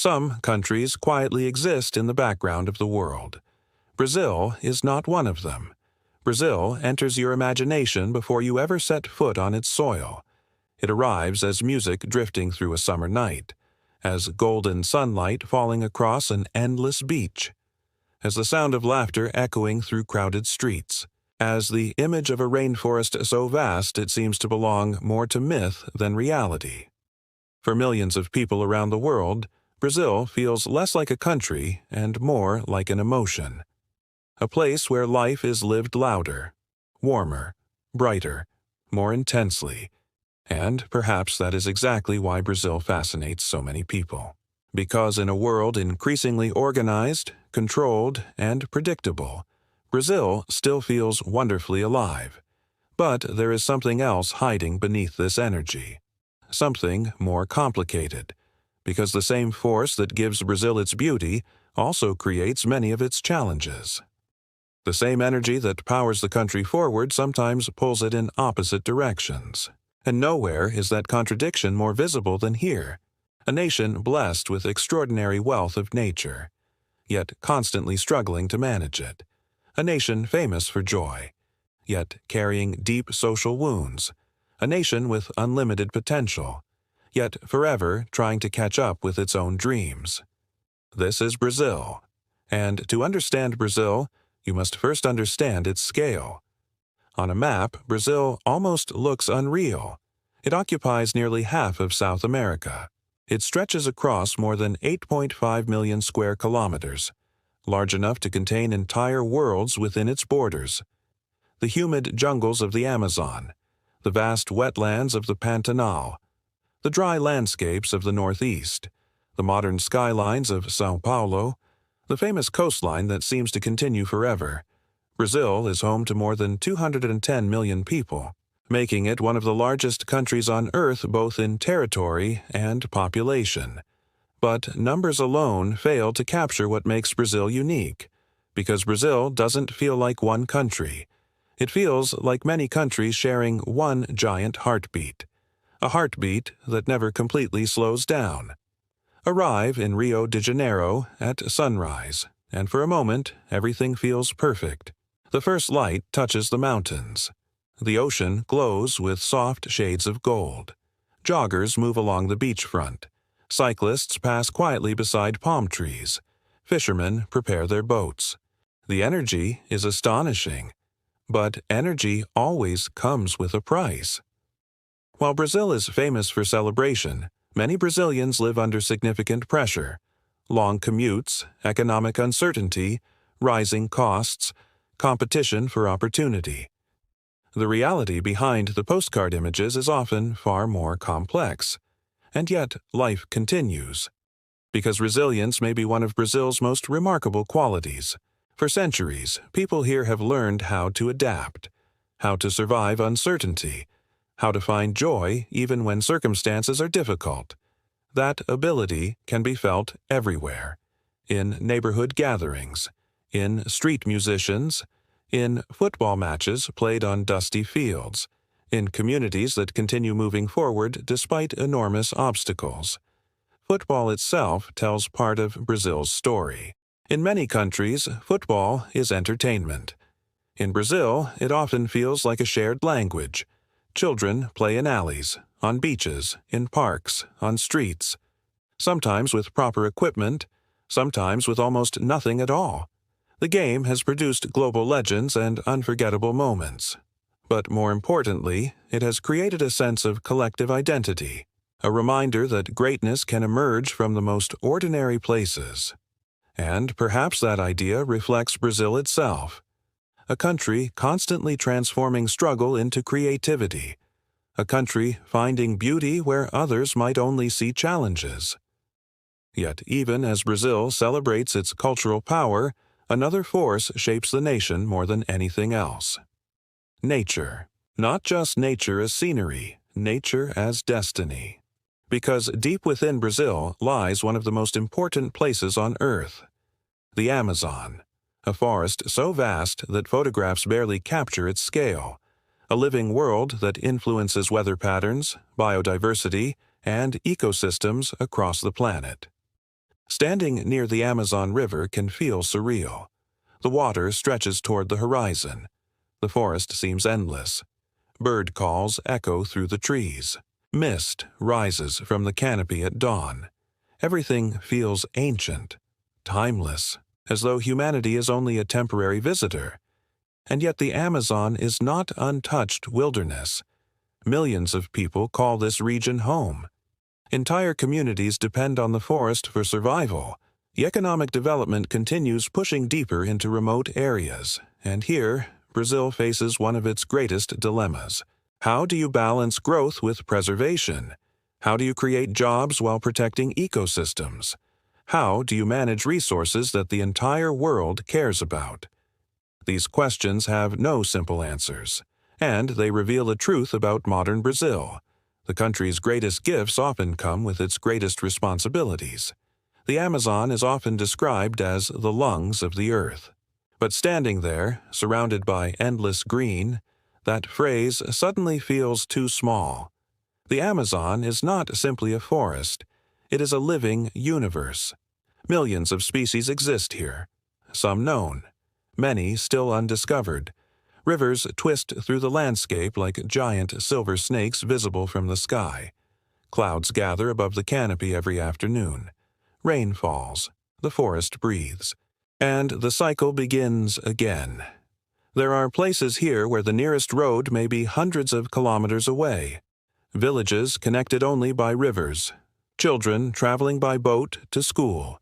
Some countries quietly exist in the background of the world. Brazil is not one of them. Brazil enters your imagination before you ever set foot on its soil. It arrives as music drifting through a summer night, as golden sunlight falling across an endless beach, as the sound of laughter echoing through crowded streets, as the image of a rainforest so vast it seems to belong more to myth than reality. For millions of people around the world, Brazil feels less like a country and more like an emotion. A place where life is lived louder, warmer, brighter, more intensely. And perhaps that is exactly why Brazil fascinates so many people. Because in a world increasingly organized, controlled, and predictable, Brazil still feels wonderfully alive. But there is something else hiding beneath this energy. Something more complicated. Because the same force that gives Brazil its beauty also creates many of its challenges. The same energy that powers the country forward sometimes pulls it in opposite directions. And nowhere is that contradiction more visible than here, a nation blessed with extraordinary wealth of nature, yet constantly struggling to manage it, a nation famous for joy, yet carrying deep social wounds, a nation with unlimited potential, yet forever trying to catch up with its own dreams. This is Brazil, and to understand Brazil, you must first understand its scale. On a map, Brazil almost looks unreal. It occupies nearly half of South America. It stretches across more than 8.5 million square kilometers, large enough to contain entire worlds within its borders. The humid jungles of the Amazon, the vast wetlands of the Pantanal, the dry landscapes of the Northeast, the modern skylines of São Paulo, the famous coastline that seems to continue forever. Brazil is home to more than 210 million people, making it one of the largest countries on Earth both in territory and population. But numbers alone fail to capture what makes Brazil unique, because Brazil doesn't feel like one country. It feels like many countries sharing one giant heartbeat, a heartbeat that never completely slows down. Arrive in Rio de Janeiro at sunrise, and for a moment everything feels perfect. The first light touches the mountains. The ocean glows with soft shades of gold. Joggers move along the beachfront. Cyclists pass quietly beside palm trees. Fishermen prepare their boats. The energy is astonishing. But energy always comes with a price. While Brazil is famous for celebration, many Brazilians live under significant pressure. Long commutes, economic uncertainty, rising costs, competition for opportunity. The reality behind the postcard images is often far more complex. And yet, life continues. Because resilience may be one of Brazil's most remarkable qualities. For centuries, people here have learned how to adapt, how to survive uncertainty, how to find joy even when circumstances are difficult. That ability can be felt everywhere. In neighborhood gatherings, in street musicians, in football matches played on dusty fields, in communities that continue moving forward despite enormous obstacles. Football itself tells part of Brazil's story. In many countries, football is entertainment. In Brazil, it often feels like a shared language. Children play in alleys, on beaches, in parks, on streets. Sometimes with proper equipment, sometimes with almost nothing at all. The game has produced global legends and unforgettable moments. But more importantly, it has created a sense of collective identity, a reminder that greatness can emerge from the most ordinary places. And perhaps that idea reflects Brazil itself, a country constantly transforming struggle into creativity, a country finding beauty where others might only see challenges. Yet even as Brazil celebrates its cultural power, another force shapes the nation more than anything else. Nature. Not just nature as scenery, nature as destiny. Because deep within Brazil lies one of the most important places on Earth, the Amazon, a forest so vast that photographs barely capture its scale, a living world that influences weather patterns, biodiversity, and ecosystems across the planet. Standing near the Amazon River can feel surreal. The water stretches toward the horizon. The forest seems endless. Bird calls echo through the trees. Mist rises from the canopy at dawn. Everything feels ancient, timeless, as though humanity is only a temporary visitor. And yet the Amazon is not untouched wilderness. Millions of people call this region home. Entire communities depend on the forest for survival. The economic development continues pushing deeper into remote areas, and here, Brazil faces one of its greatest dilemmas. How do you balance growth with preservation? How do you create jobs while protecting ecosystems? How do you manage resources that the entire world cares about? These questions have no simple answers, and they reveal a truth about modern Brazil. The country's greatest gifts often come with its greatest responsibilities. The Amazon is often described as the lungs of the earth. But standing there, surrounded by endless green, that phrase suddenly feels too small. The Amazon is not simply a forest. It is a living universe. Millions of species exist here, some known, many still undiscovered. Rivers twist through the landscape like giant silver snakes visible from the sky. Clouds gather above the canopy every afternoon. Rain falls. The forest breathes. And the cycle begins again. There are places here where the nearest road may be hundreds of kilometers away. Villages connected only by rivers. Children traveling by boat to school.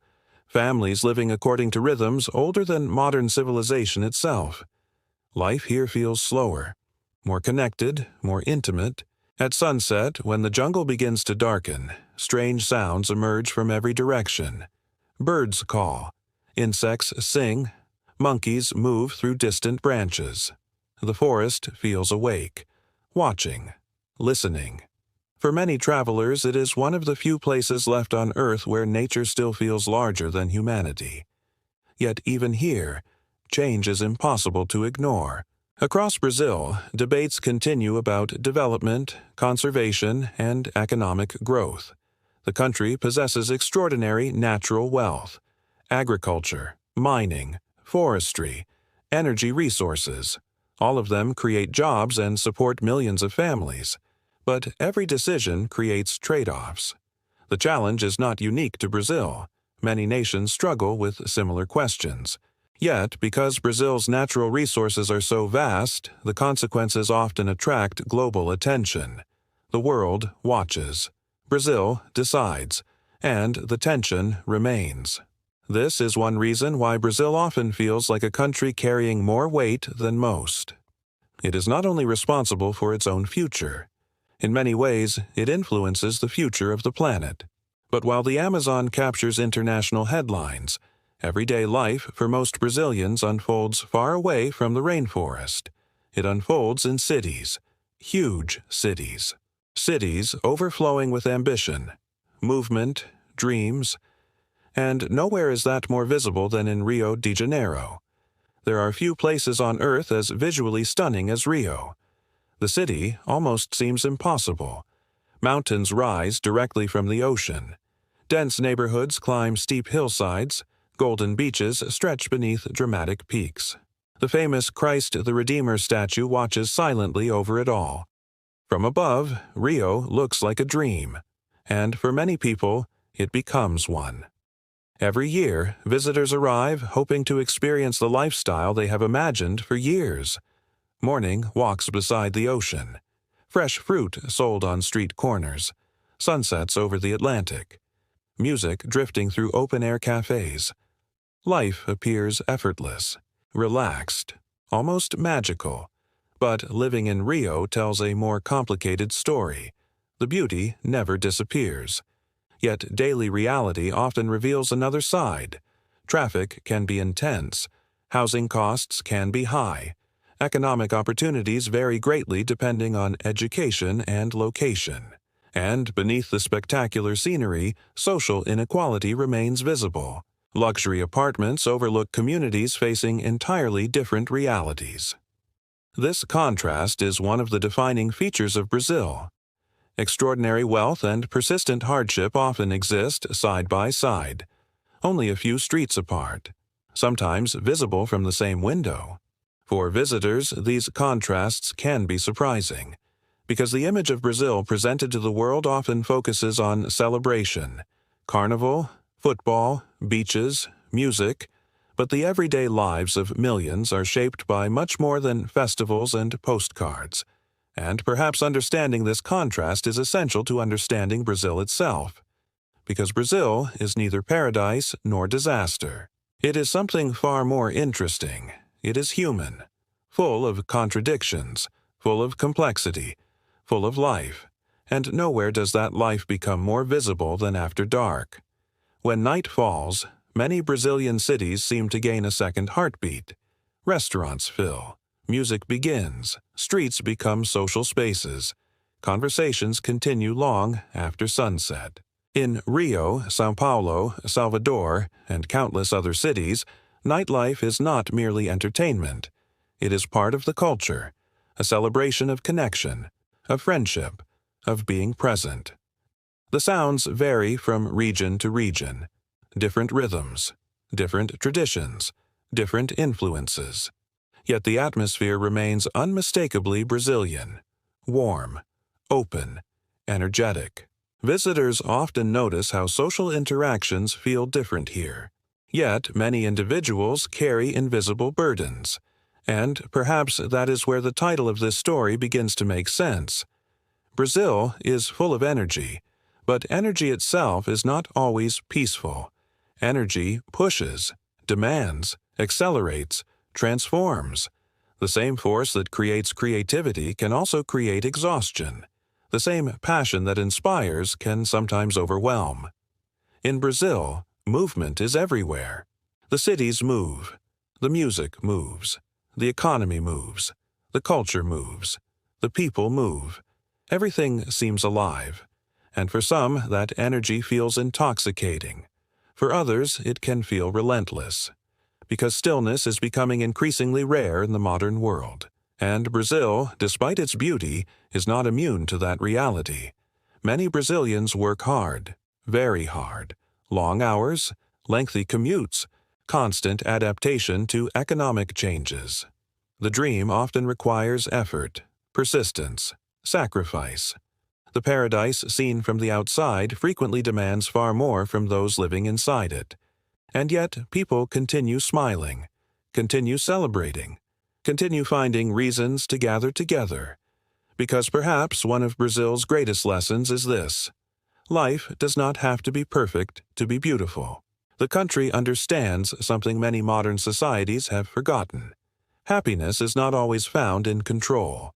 Families living according to rhythms older than modern civilization itself. Life here feels slower, more connected, more intimate. At sunset, when the jungle begins to darken, strange sounds emerge from every direction. Birds call. Insects sing. Monkeys move through distant branches. The forest feels awake, watching, listening. For many travelers, it is one of the few places left on Earth where nature still feels larger than humanity. Yet even here, change is impossible to ignore. Across Brazil, debates continue about development, conservation, and economic growth. The country possesses extraordinary natural wealth. Agriculture, mining, forestry, energy resources. All of them create jobs and support millions of families. But every decision creates trade-offs. The challenge is not unique to Brazil. Many nations struggle with similar questions. Yet, because Brazil's natural resources are so vast, the consequences often attract global attention. The world watches. Brazil decides. And the tension remains. This is one reason why Brazil often feels like a country carrying more weight than most. It is not only responsible for its own future. In many ways, it influences the future of the planet. But while the Amazon captures international headlines, everyday life for most Brazilians unfolds far away from the rainforest. It unfolds in cities, huge cities. Cities overflowing with ambition, movement, dreams, and nowhere is that more visible than in Rio de Janeiro. There are few places on Earth as visually stunning as Rio. The city almost seems impossible. Mountains rise directly from the ocean. Dense neighborhoods climb steep hillsides. Golden beaches stretch beneath dramatic peaks. The famous Christ the Redeemer statue watches silently over it all. From above, Rio looks like a dream, and for many people, it becomes one. Every year, visitors arrive hoping to experience the lifestyle they have imagined for years. Morning walks beside the ocean. Fresh fruit sold on street corners. Sunsets over the Atlantic. Music drifting through open-air cafes. Life appears effortless, relaxed, almost magical. But living in Rio tells a more complicated story. The beauty never disappears. Yet daily reality often reveals another side. Traffic can be intense. Housing costs can be high. Economic opportunities vary greatly depending on education and location. And beneath the spectacular scenery, social inequality remains visible. Luxury apartments overlook communities facing entirely different realities. This contrast is one of the defining features of Brazil. Extraordinary wealth and persistent hardship often exist side by side. only a few streets apart, sometimes visible from the same window. For visitors, these contrasts can be surprising, because the image of Brazil presented to the world often focuses on celebration, carnival, football, beaches, music, but the everyday lives of millions are shaped by much more than festivals and postcards. And perhaps understanding this contrast is essential to understanding Brazil itself, because Brazil is neither paradise nor disaster. It is something far more interesting. It is human, full of contradictions, full of complexity, full of life, and nowhere does that life become more visible than after dark. When night falls, many Brazilian cities seem to gain a second heartbeat. Restaurants fill, music begins, streets become social spaces. Conversations continue long after sunset. In Rio, São Paulo, Salvador, and countless other cities, nightlife is not merely entertainment. It is part of the culture, a celebration of connection, of friendship, of being present. The sounds vary from region to region. Different rhythms, different traditions, different influences. Yet the atmosphere remains unmistakably Brazilian, warm, open, energetic. Visitors often notice how social interactions feel different here. Yet many individuals carry invisible burdens. And perhaps that is where the title of this story begins to make sense. Brazil is full of energy, but energy itself is not always peaceful. Energy pushes, demands, accelerates, transforms. The same force that creates creativity can also create exhaustion. The same passion that inspires can sometimes overwhelm. In Brazil, movement is everywhere. The cities move. The music moves. The economy moves. The culture moves. The people move. Everything seems alive. And for some, that energy feels intoxicating. For others, it can feel relentless. Because stillness is becoming increasingly rare in the modern world. And Brazil, despite its beauty, is not immune to that reality. Many Brazilians work hard, very hard. Long hours, lengthy commutes, constant adaptation to economic changes. The dream often requires effort, persistence, sacrifice. The paradise seen from the outside frequently demands far more from those living inside it. And yet people continue smiling, continue celebrating, continue finding reasons to gather together. Because perhaps one of Brazil's greatest lessons is this: life does not have to be perfect to be beautiful. The country understands something many modern societies have forgotten. Happiness is not always found in control.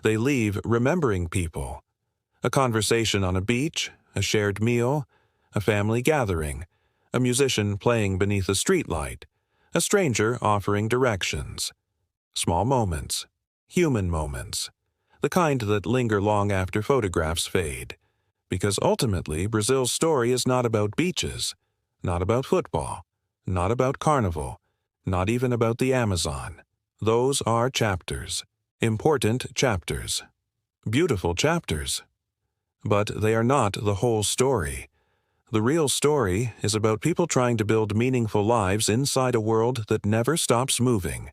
They leave remembering people. A conversation on a beach, a shared meal, a family gathering, a musician playing beneath a streetlight, a stranger offering directions. Small moments, human moments, the kind that linger long after photographs fade. Because ultimately, Brazil's story is not about beaches, not about football, not about carnival, not even about the Amazon. Those are chapters, important chapters, beautiful chapters. But they are not the whole story. The real story is about people trying to build meaningful lives inside a world that never stops moving.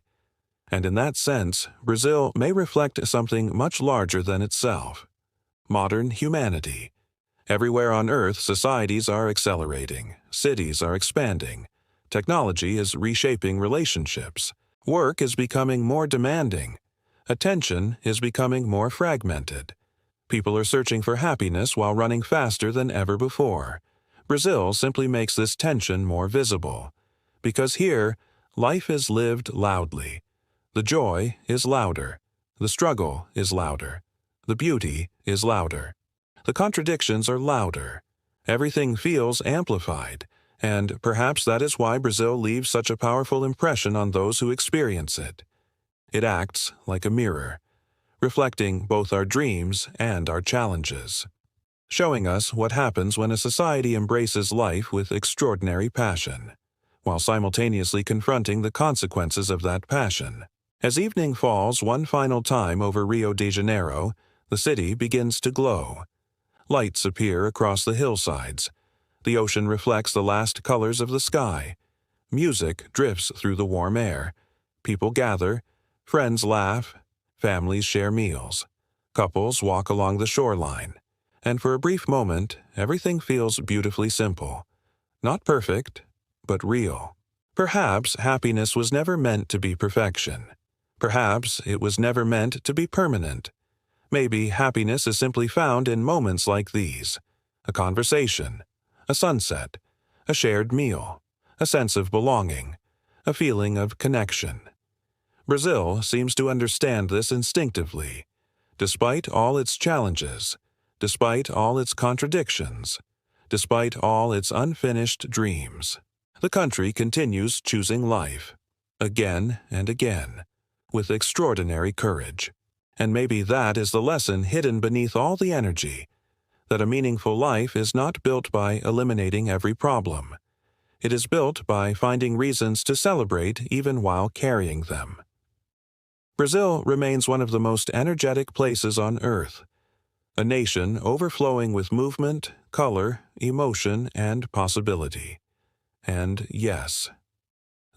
And in that sense, Brazil may reflect something much larger than itself: modern humanity. Everywhere on Earth, societies are accelerating, cities are expanding, technology is reshaping relationships, work is becoming more demanding, attention is becoming more fragmented. People are searching for happiness while running faster than ever before. Brazil simply makes this tension more visible. Because here, life is lived loudly. The joy is louder. The struggle is louder. The beauty is louder. The contradictions are louder. Everything feels amplified, and perhaps that is why Brazil leaves such a powerful impression on those who experience it. It acts like a mirror, reflecting both our dreams and our challenges, showing us what happens when a society embraces life with extraordinary passion, while simultaneously confronting the consequences of that passion. As evening falls one final time over Rio de Janeiro, the city begins to glow. Lights appear across the hillsides. The ocean reflects the last colors of the sky. Music drifts through the warm air. People gather. Friends laugh. Families share meals. Couples walk along the shoreline. And for a brief moment, everything feels beautifully simple. Not perfect, but real. Perhaps happiness was never meant to be perfection. Perhaps it was never meant to be permanent. Maybe happiness is simply found in moments like these: a conversation, a sunset, a shared meal, a sense of belonging, a feeling of connection. Brazil seems to understand this instinctively. Despite all its challenges, despite all its contradictions, despite all its unfinished dreams, the country continues choosing life, again and again, with extraordinary courage. And maybe that is the lesson hidden beneath all the energy, that a meaningful life is not built by eliminating every problem. It is built by finding reasons to celebrate even while carrying them. Brazil remains one of the most energetic places on Earth, a nation overflowing with movement, color, emotion, and possibility. And yes,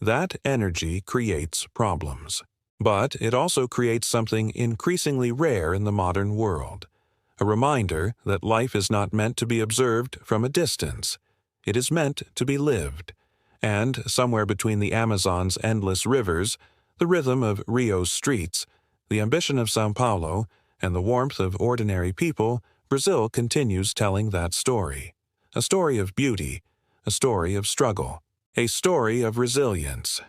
that energy creates problems. But it also creates something increasingly rare in the modern world, a reminder that life is not meant to be observed from a distance. It is meant to be lived. And somewhere between the Amazon's endless rivers, the rhythm of Rio's streets, the ambition of São Paulo, and the warmth of ordinary people, Brazil continues telling that story. A story of beauty, a story of struggle, a story of resilience,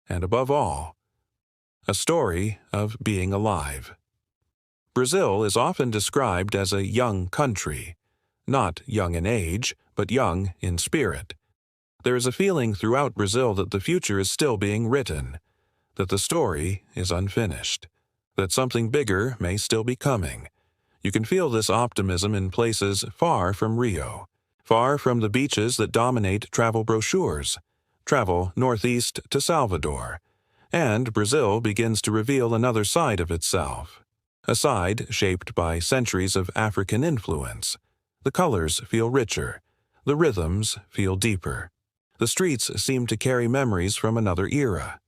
and above all, a story of being alive. Brazil is often described as a young country, not young in age, but young in spirit. There is a feeling throughout Brazil that the future is still being written, that the story is unfinished, that something bigger may still be coming. You can feel this optimism in places far from Rio, far from the beaches that dominate travel brochures. Travel northeast to Salvador, and Brazil begins to reveal another side of itself, a side shaped by centuries of African influence. The colors feel richer, the rhythms feel deeper. The streets seem to carry memories from another era.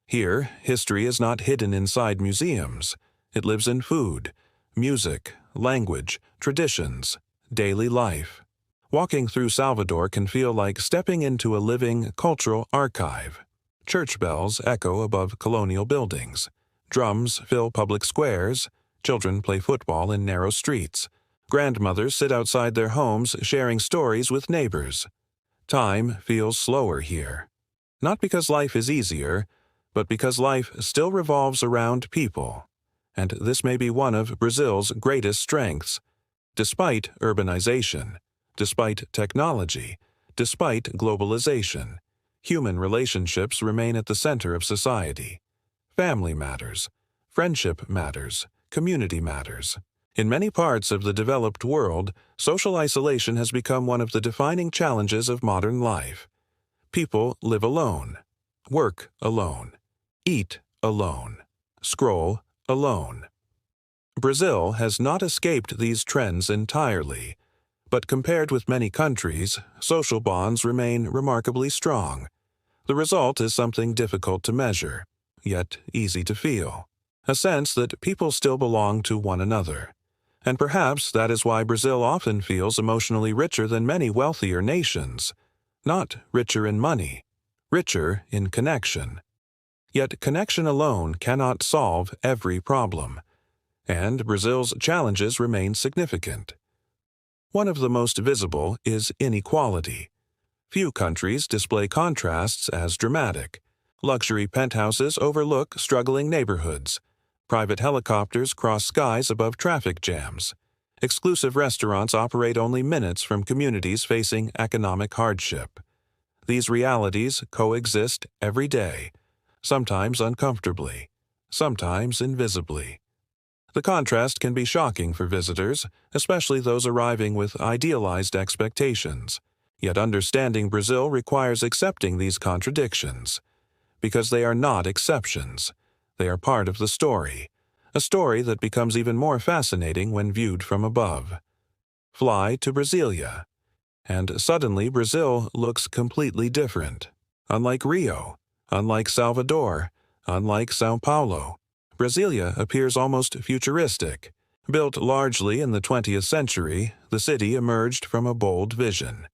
Here, history is not hidden inside museums. It lives in food, music, language, traditions, daily life. Walking through Salvador can feel like stepping into a living cultural archive. Church bells echo above colonial buildings. Drums fill public squares. Children play football in narrow streets. Grandmothers sit outside their homes sharing stories with neighbors. Time feels slower here. Not because life is easier, but because life still revolves around people. And this may be one of Brazil's greatest strengths. Despite urbanization, despite technology, despite globalization, human relationships remain at the center of society. Family matters, friendship matters, community matters. In many parts of the developed world, social isolation has become one of the defining challenges of modern life. People live alone, work alone, eat alone, scroll alone. Brazil has not escaped these trends entirely, but compared with many countries, social bonds remain remarkably strong. The result is something difficult to measure, yet easy to feel, a sense that people still belong to one another. And perhaps that is why Brazil often feels emotionally richer than many wealthier nations. Not richer in money, richer in connection. Yet connection alone cannot solve every problem, and Brazil's challenges remain significant. One of the most visible is inequality. Few countries display contrasts as dramatic. Luxury penthouses overlook struggling neighborhoods. Private helicopters cross skies above traffic jams. Exclusive restaurants operate only minutes from communities facing economic hardship. These realities coexist every day, sometimes uncomfortably, sometimes invisibly. The contrast can be shocking for visitors, especially those arriving with idealized expectations. Yet understanding Brazil requires accepting these contradictions, because they are not exceptions. They are part of the story, a story that becomes even more fascinating when viewed from above. Fly to Brasilia, and suddenly Brazil looks completely different. Unlike Rio, unlike Salvador, unlike São Paulo, Brasilia appears almost futuristic. Built largely in the 20th century, the city emerged from a bold vision.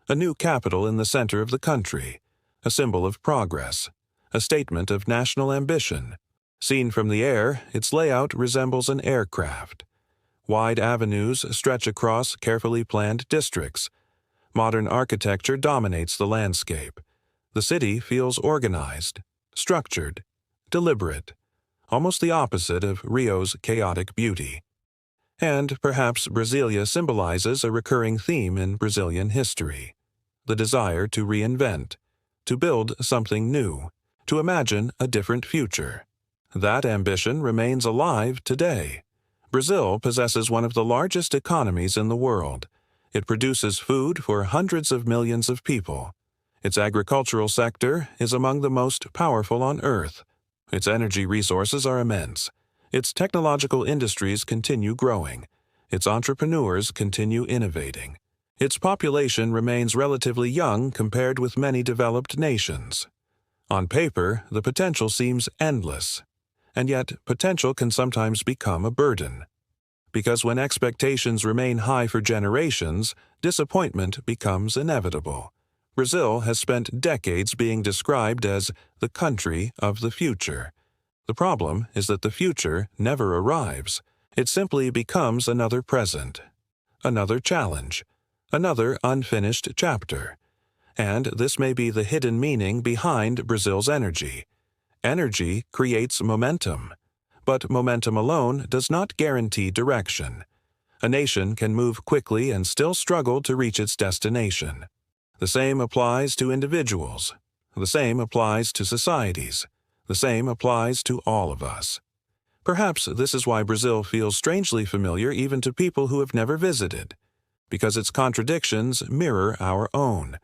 A new capital in the center of the country, a symbol of progress, a statement of national ambition. Seen from the air, its layout resembles an aircraft. Wide avenues stretch across carefully planned districts. Modern architecture dominates the landscape. The city feels organized, structured, deliberate, almost the opposite of Rio's chaotic beauty. And perhaps Brasilia symbolizes a recurring theme in Brazilian history: the desire to reinvent, to build something new, to imagine a different future. That ambition remains alive today. Brazil possesses one of the largest economies in the world. It produces food for hundreds of millions of people. Its agricultural sector is among the most powerful on Earth. Its energy resources are immense. Its technological industries continue growing. Its entrepreneurs continue innovating. Its population remains relatively young compared with many developed nations. On paper, the potential seems endless. And yet, potential can sometimes become a burden. Because when expectations remain high for generations, disappointment becomes inevitable. Brazil has spent decades being described as the country of the future. The problem is that the future never arrives. It simply becomes another present, another challenge, another unfinished chapter. And this may be the hidden meaning behind Brazil's energy. Energy creates momentum, but momentum alone does not guarantee direction. A nation can move quickly and still struggle to reach its destination. The same applies to individuals. The same applies to societies. The same applies to all of us. Perhaps this is why Brazil feels strangely familiar even to people who have never visited, because its contradictions mirror our own.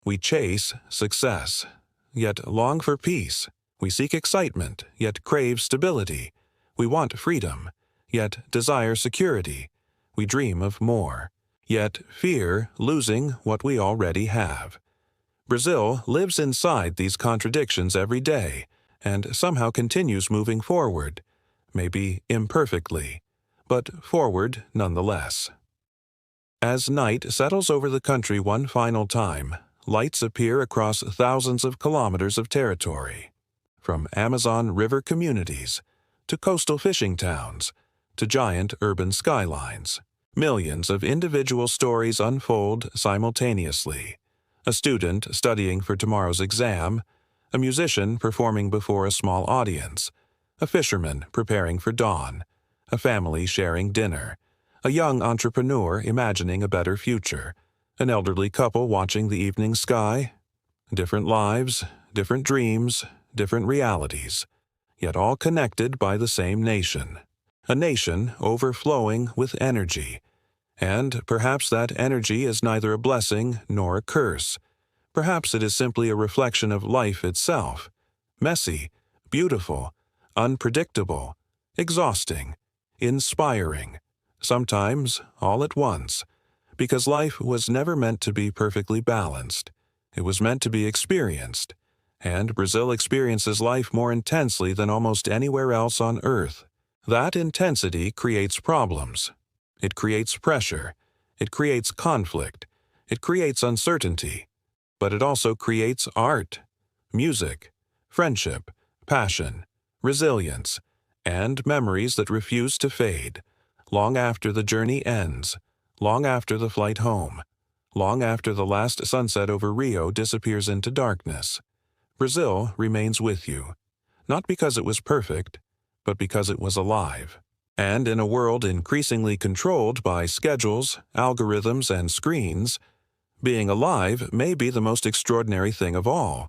We chase success, yet long for peace. We seek excitement, yet crave stability. We want freedom, yet desire security. We dream of more, yet fear losing what we already have. Brazil lives inside these contradictions every day, and somehow continues moving forward, maybe imperfectly, but forward nonetheless. As night settles over the country one final time, lights appear across thousands of kilometers of territory. From Amazon River communities, to coastal fishing towns, to giant urban skylines, millions of individual stories unfold simultaneously. A student studying for tomorrow's exam, a musician performing before a small audience, a fisherman preparing for dawn, a family sharing dinner, a young entrepreneur imagining a better future, an elderly couple watching the evening sky. Different lives, different dreams, different realities, yet all connected by the same nation. A nation overflowing with energy. And perhaps that energy is neither a blessing nor a curse. Perhaps it is simply a reflection of life itself. Messy, beautiful, unpredictable, exhausting, inspiring, sometimes all at once. Because life was never meant to be perfectly balanced. It was meant to be experienced. And Brazil experiences life more intensely than almost anywhere else on Earth. That intensity creates problems. It creates pressure. It creates conflict. It creates uncertainty. But it also creates art, music, friendship, passion, resilience, and memories that refuse to fade, long after the journey ends, long after the flight home, long after the last sunset over Rio disappears into darkness. Brazil remains with you, not because it was perfect, but because it was alive. And in a world increasingly controlled by schedules, algorithms, and screens, being alive may be the most extraordinary thing of all.